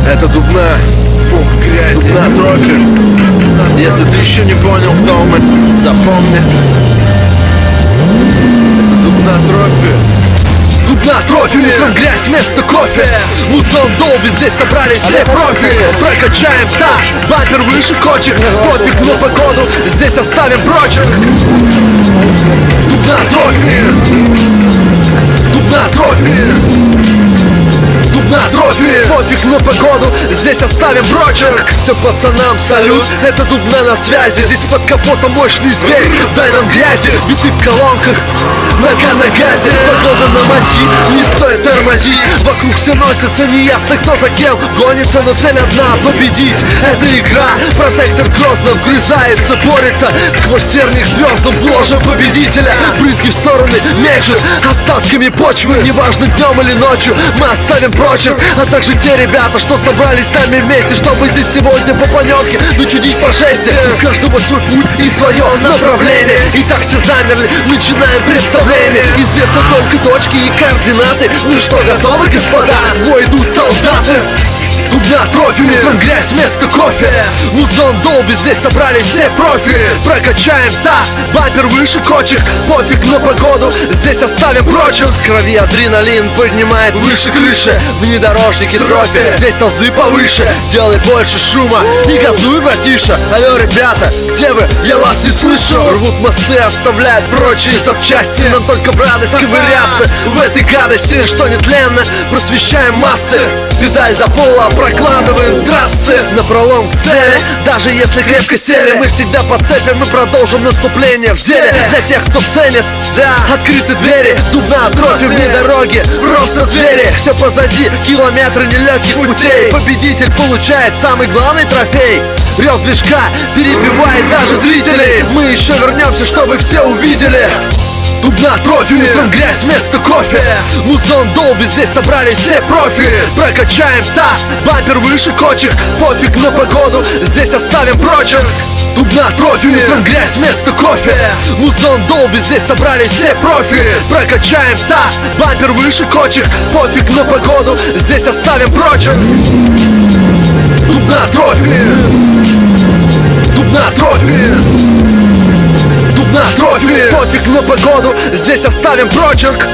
Это Дубна, фух, грязь, Дубна трофи. Если ты еще не понял, кто мы, запомни. Это Дубна трофи. Дубна трофи, утром грязь вместо кофе. Музон Долби, здесь собрались все профи. Прокачаем таз, бампер выше кочек. Пофиг на погоду, здесь оставим прочек. Дубна трофи. Дубна трофи. Дубна трофи. Пофиг на погоду, здесь оставим прочерк. Всем пацанам салют, это Дубна на связи. Здесь под капотом мощный зверь, дай нам грязи. Биты в колонках, нога на газе. Погода на мази, не стоит тормозить. Вокруг все носятся, неясно кто за кем гонится, но цель одна — победить. Это игра, протектор грозно вгрызается, борется сквозь терник звездам в ложе победителя. Брызги в стороны мечут остатками почвы. Неважно днем или ночью, мы оставим прочерк. А также те ребята, что собрались с нами вместе, чтобы здесь сегодня по планетке начудить по жести. У каждого свой путь и свое направление. И так все замерли, начинаем представление. Известны только точки и координаты. Ну что, готовы, господа? В бой идут солдаты. Дубна трофи, утром грязь вместо кофе. Музон Долби, здесь собрались все профи. Прокачаем таз, бампер выше кочек. Пофиг на погоду, здесь оставим прочерк. В крови адреналин поднимает выше крыши. Внедорожники трофи, здесь тазы повыше. Делай больше шума, не газуй, братиша. Алло, ребята, где вы? Я вас не слышу. Рвут мосты, оставляют прочие запчасти. Нам только в радость ковыряться в этой гадости, что нетленно просвещаем массы. Педаль до пола, прокладываем трассы напролом к цели. Даже если крепко сели, мы всегда подцепим и продолжим наступление в деле. Для тех, кто ценит, да, открыты двери. Дубна трофи вне дороги, просто звери. Все позади, километры нелегких путей. Победитель получает самый главный трофей. Рев движка перебивает даже зрителей. Мы еще вернемся, чтобы все увидели. Дубна трофи, утром грязь вместо кофе. Музон Долби, здесь собрались все профи. Прокачаем таз, бампер выше кочек. Пофиг на погоду, здесь оставим прочерк. Дубна трофи, утром грязь вместо кофе. Музон Долби, здесь собрались все профи. Прокачаем таз, бампер выше кочек. Пофиг на погоду, здесь оставим прочерк. Дубна трофи. Дубна трофи. Дубна трофи. Пофиг на погоду, здесь оставим прочерк.